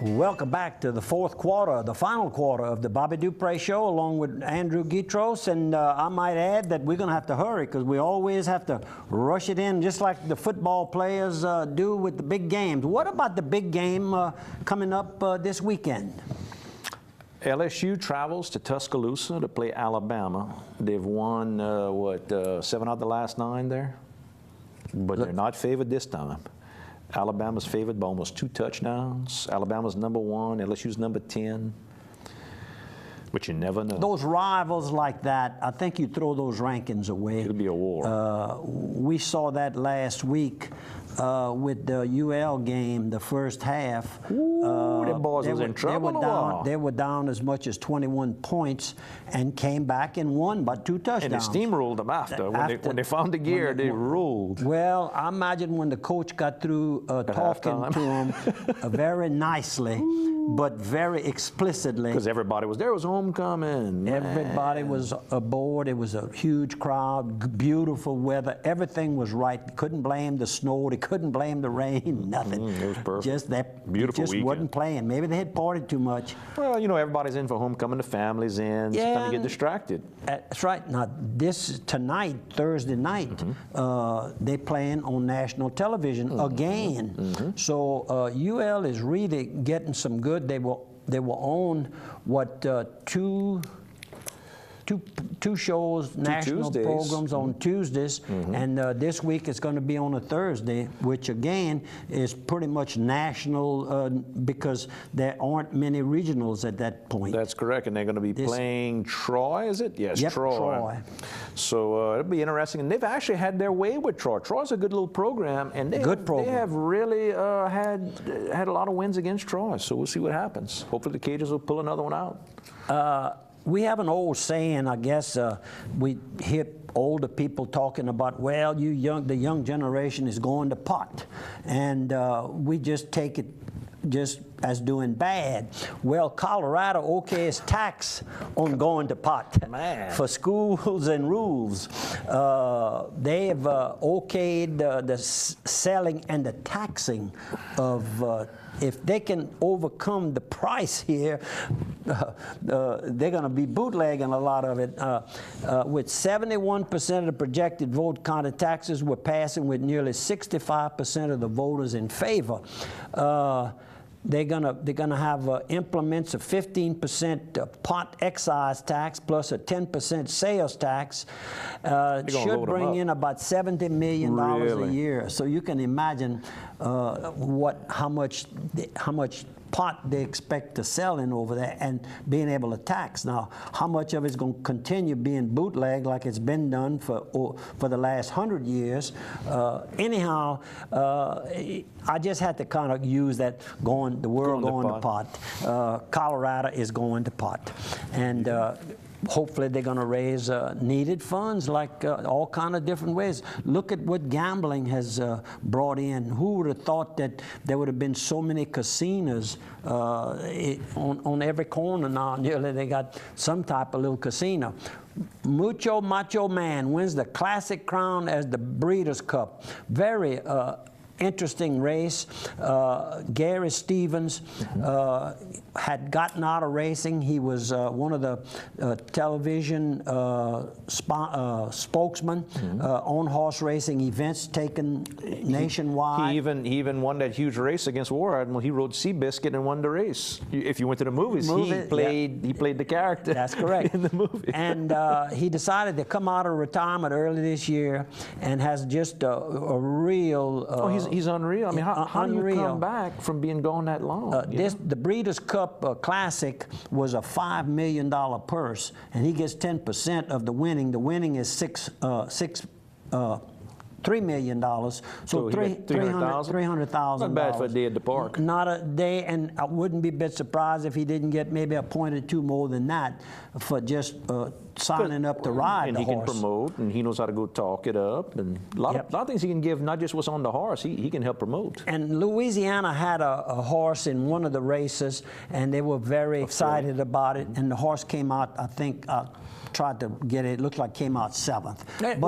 Welcome back to the fourth quarter, the final quarter of the Bobby Dupre Show, along with Andrew Guitros. And I might add that we're going to have to hurry because we always have to rush it in, just like the football players do with the big games. What about the big game coming up this weekend? LSU travels to Tuscaloosa to play Alabama. They've won, 7 out of the last 9 there? But they're not favored this time. Alabama's favored by almost 2 touchdowns. Alabama's #1, LSU's #10. But you never know. Those rivals like that, I think you throw those rankings away. It'll be a war. We saw that last week with the UL game, the first half. Ooh, them boys was in trouble. They were down as much as 21 points and came back and won by 2 touchdowns. And they steamrolled them after. When they found the gear, they ruled. Well, I imagine when the coach got through talking to them very nicely, but very explicitly. Because everybody was there. It was homecoming. Man. Everybody was aboard. It was a huge crowd, beautiful weather. Everything was right. Couldn't blame the snow. They couldn't blame the rain. Nothing. It was perfect. Just that beautiful just weekend. Wasn't playing. Maybe they had partied too much. Well, you know, everybody's in for homecoming. The family's in. Yeah, Sometimes you get distracted. That's right. Now, tonight, Thursday night, they playing on national television again. So UL is really getting some good. They were on what two shows, national Tuesdays. programs on Tuesdays, and this week it's going to be on a Thursday, which again is pretty much national because there aren't many regionals at that point. That's correct, and they're going to be playing Troy, is it? Yes, yep, Troy. So it'll be interesting, and they've actually had their way with Troy. Troy's a good little program, and they have really had a lot of wins against Troy. So we'll see what happens. Hopefully the Cajuns will pull another one out. We have an old saying, I guess, we hear older people talking about, well, the young generation is going to pot. And we just take it just as doing bad. Well, Colorado okays tax on going to pot for schools and rules. They have okayed the selling and the taxing of if they can overcome the price here, they're going to be bootlegging a lot of it. With 71% of the projected vote counted, taxes were passing with nearly 65% of the voters in favor. They're gonna have implements of 15% pot excise tax plus a 10% sales tax. Should bring in about $70 million a year. So you can imagine how much pot they expect to sell in over there and being able to tax. Now, how much of it's going to continue being bootlegged like it's been done for the last 100 years? Anyhow, I just had to kind of use that the world going to pot. Colorado is going to pot. And hopefully they're going to raise needed funds like all kind of different ways. Look at what gambling has brought in. Who would have thought that there would have been so many casinos on every corner now? Nearly they got some type of little casino. Mucho Macho Man wins the Classic Crown as the Breeders' Cup. Very interesting race. Gary Stevens had gotten out of racing. He was one of the television spokesmen on horse racing events taken nationwide. He even won that huge race against War Admiral. He rode Seabiscuit and won the race. If you went to the movies, he played the character. That's correct. In the movie. And he decided to come out of retirement early this year and has just a real He's unreal. I mean, how do you come back from being gone that long? The Breeders' Cup Classic was a $5 million purse, and he gets 10% of the winning. The winning is $3 million, so $300,000. Not bad for a day at the park. Not a day, and I wouldn't be a bit surprised if he didn't get maybe a point or two more than that for just signing up to ride the horse. And he can promote, and he knows how to go talk it up, and a lot of things he can give, not just what's on the horse, he can help promote. And Louisiana had a horse in one of the races, and they were very excited about it, and the horse came out, I think, tried to get it. It looked like came out 7th.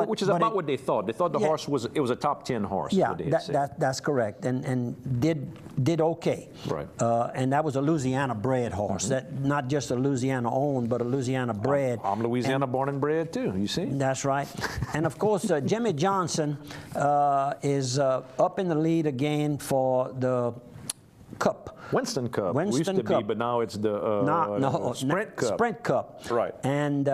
Which is about what they thought. They thought the horse horse was a top 10 horse. Yeah, what they'd say. that's correct, and did okay. Right. And that was a Louisiana bred horse, that not just a Louisiana owned, but a Louisiana bred. I'm Louisiana born and bred too. You see. That's right. And of course, Jimmy Johnson is up in the lead again for the Cup. Winston Cup. Winston used to Cup. be, but now it's the Sprint Cup. Sprint Cup. Right. And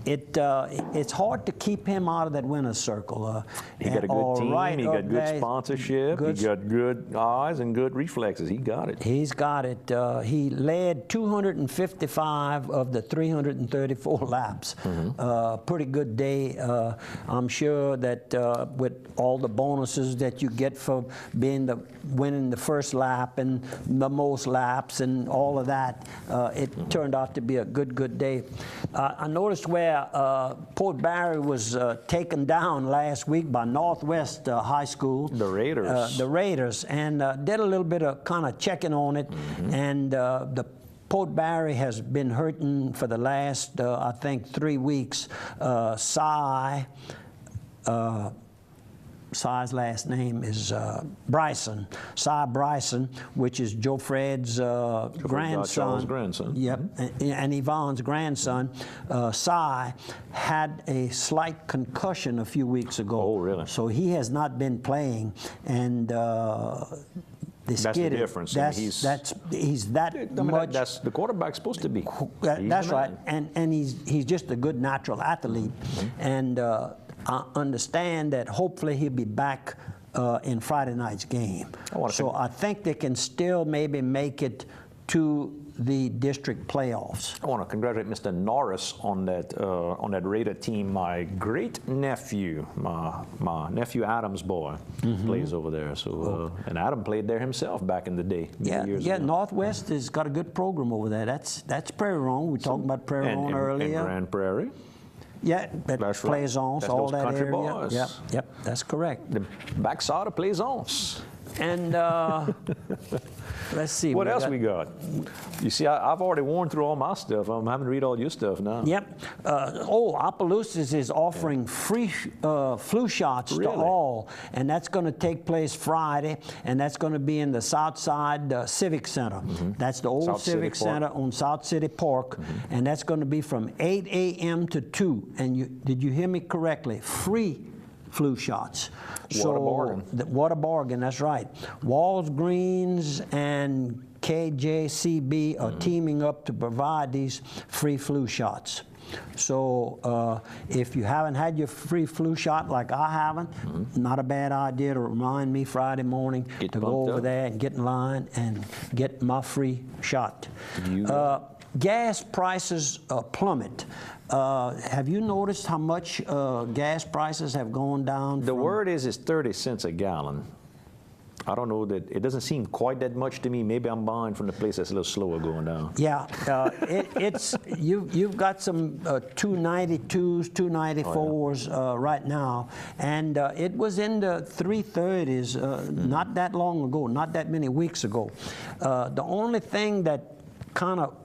it's hard to keep him out of that winner's circle. He got a good team. He got good sponsorship. He got good eyes and good reflexes. He got it. He's got it. He led 255 of the 334 laps. Pretty good day. I'm sure that with all the bonuses that you get for winning the first lap and the most laps and all of that, it turned out to be a good day. I noticed where Port Barry was taken down last week by Northwest High School. The Raiders. The Raiders, and did a little bit of kind of checking on it, and the Port Barry has been hurting for the last, I think, 3 weeks. Cy's last name is Bryson. Cy Bryson, which is Joe Fred's grandson. Charles' grandson. Yep, and Yvonne's grandson. Cy had a slight concussion a few weeks ago. Oh, really? So he has not been playing, and this That's kid, the difference. he's that much. That's the quarterback's supposed to be. That's right, and he's just a good natural athlete, and I understand that hopefully he'll be back in Friday night's game. So I think they can still maybe make it to the district playoffs. I want to congratulate Mr. Norris on that Raider team. My great nephew, my nephew Adam's boy, plays over there. So and Adam played there himself back in the day. Years ago. Northwest has got a good program over there. That's Prairie Ronde. We were talking about Prairie Ronde earlier. And Grand Prairie. Yeah, that That's Plaisance, That's all those that country area. boys. Yep, that's correct. The backside of Plaisance. And let's see. What else we got? You see, I've already worn through all my stuff. I'm having to read all your stuff now. Yep. Opelousas is offering free flu shots to all, and that's going to take place Friday, and that's going to be in the Southside Civic Center. That's the old South Civic City Center on South City Park, and that's going to be from 8 a.m. to 2. And did you hear me correctly? Free flu shots. What a bargain. What a bargain, that's right. Walgreens and KJCB are teaming up to provide these free flu shots. So if you haven't had your free flu shot like I haven't, not a bad idea to remind me Friday morning to go over there and get in line and get my free shot. Gas prices plummet. Have you noticed how much gas prices have gone down? The word is 30 cents a gallon. I don't know that it doesn't seem quite that much to me. Maybe I'm buying from the place that's a little slower going down. Yeah, you've got some 292s, 294s right now, and it was in the 330s not that long ago, not that many weeks ago. The only thing that kind of,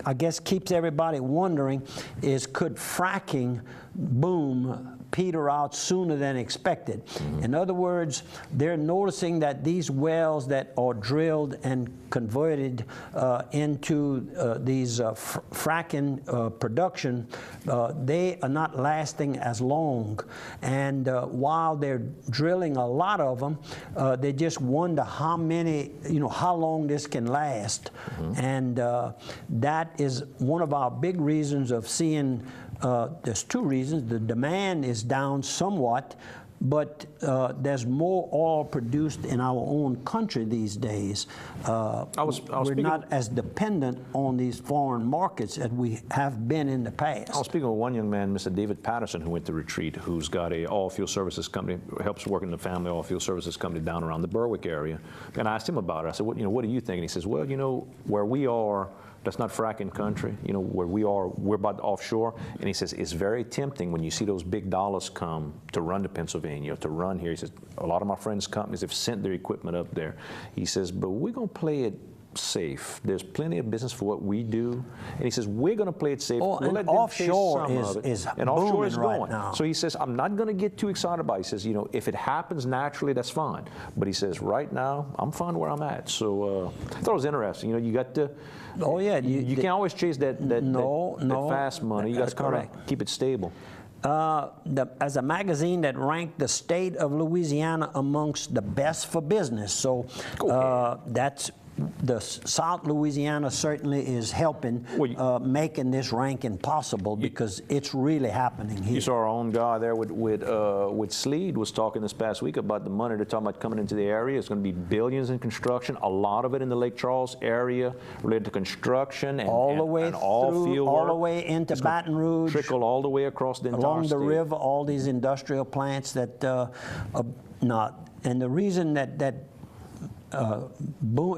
I guess, keeps everybody wondering is, could fracking boom peter out sooner than expected? In other words, they're noticing that these wells that are drilled and converted into these fracking production, they are not lasting as long. And while they're drilling a lot of them, they just wonder how many, how long this can last. And that is one of our big reasons of seeing, there's two reasons. The demand is down somewhat, but there's more oil produced in our own country these days. We're not as dependent on these foreign markets as we have been in the past. I was speaking with one young man, Mr. David Patterson, who went to retreat, who's got a oil-field services company, helps work in the family oil-field services company down around the Berwick area. And I asked him about it. I said, what do you think? And he says, well, where we are, that's not fracking country. Where we are, we're about offshore. And he says, it's very tempting when you see those big dollars come to run to Pennsylvania, to run here. He says, a lot of my friends' companies have sent their equipment up there. He says, but we're going to play it safe. There's plenty of business for what we do. And he says, we're going to play it safe. Oh, We'll and let them chase offshore some is- of it. is And offshore booming is right going. now. So he says, I'm not going to get too excited about it. He says, you know, if it happens naturally, that's fine. But he says, right now, I'm fine where I'm at. So I thought it was interesting. You know, you got to, Oh, yeah. you can't always chase that No, fast money. You got to kind correct. of keep it stable. As a magazine that ranked the state of Louisiana amongst the best for business. So that's the South Louisiana certainly is helping making this ranking possible because it's really happening here. You saw our own guy there with Sleed was talking this past week about the money they're talking about coming into the area. It's going to be billions in construction, a lot of it in the Lake Charles area related to construction and all the way and all through, field all work. the way into It's gonna Baton Rouge, trickle all the way across the entire along the state. river, all these industrial plants that not. And the reason that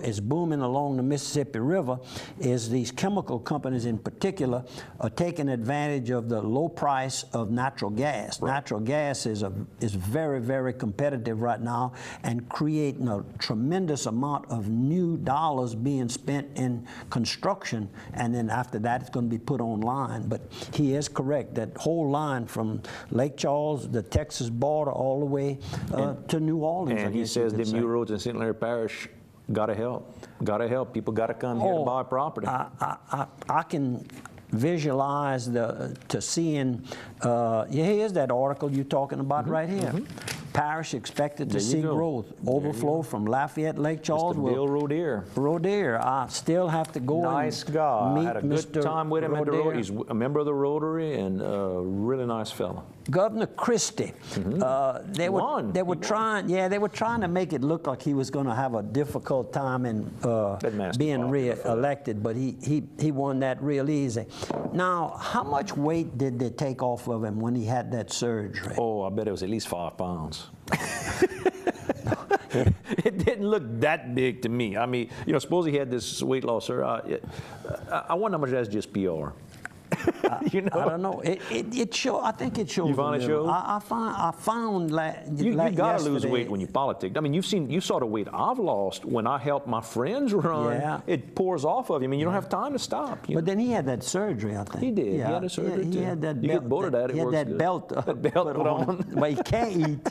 is booming along the Mississippi River is these chemical companies in particular are taking advantage of the low price of natural gas. Right. Natural gas is very, very competitive right now and creating a tremendous amount of new dollars being spent in construction, and then after that it's going to be put online. But he is correct, that whole line from Lake Charles, the Texas border, all the way to New Orleans. And he says the new roads in St. Larry Parish got to help. Got to help. People got to come here to buy property. I can visualize to seeing. Here's that article you're talking about right here. Parish expected to see growth, overflow from Lafayette, Lake Charles. Mr. Bill Rodier. I still have to go. Nice guy. Meet I had a good Mr. time with him at the Rotary. Rodier. He's a member of the Rotary and a really nice fella. Governor Christie, they were trying to make it look like he was going to have a difficult time in being re-elected, but he won that real easy. Now, how much weight did they take off of him when he had that surgery? Oh, I bet it was at least 5 pounds. It didn't look that big to me. I mean, you know, suppose he had this weight loss, sir. I wonder how much that's just PR. You know? I don't know. It show. I think it shows. You found it shows? I found You got to lose yesterday. weight when you politic. I mean, you saw the weight I've lost when I helped my friends run. Yeah. It pours off of you. I mean, you don't have time to stop. But then he had that surgery, I think. He did. Yeah. He had a surgery He too. had that You belt. get bloated at it. He had works that good. belt. That belt put on. But he can't eat.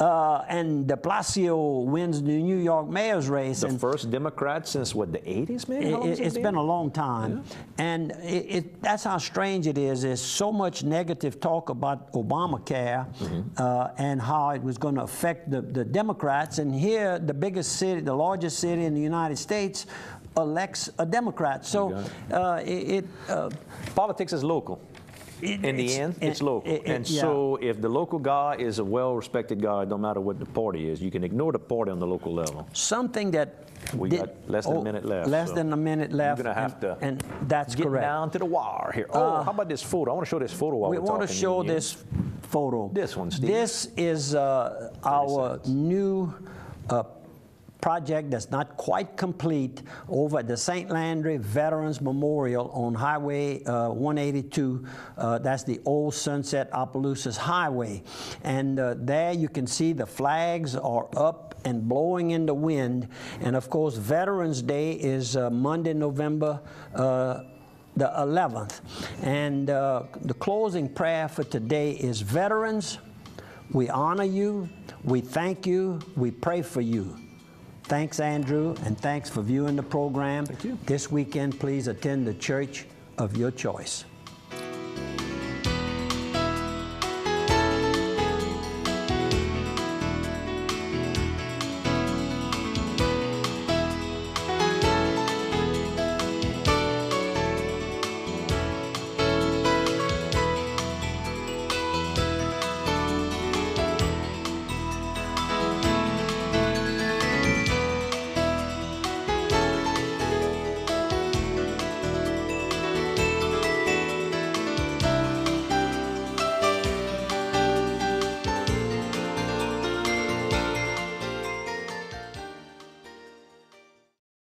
And de Blasio wins the New York mayor's race. The and first Democrat since what, the 80s, man? How long has it's been a long time, and that's how strange it is. There's so much negative talk about Obamacare and how it was going to affect the Democrats. And here, the biggest city, the largest city in the United States, elects a Democrat. So Politics is local. In the end, it's local. So if the local guy is a well-respected guy, no matter what the party is, you can ignore the party on the local level. Something that We got less than a minute left. Less than a minute left. You're going to have to and that's get correct. down to the wire here. Oh, how about this photo? I want to show this photo while we're talking. We want to show this photo. This one, Steve. This is our new project that's not quite complete over at the St. Landry Veterans Memorial on Highway 182. That's the old Sunset Opelousas Highway. And there you can see the flags are up and blowing in the wind. And of course, Veterans Day is Monday, November the 11th. And the closing prayer for today is, veterans, we honor you, we thank you, we pray for you. Thanks, Andrew, and thanks for viewing the program. Thank you. This weekend, please attend the church of your choice.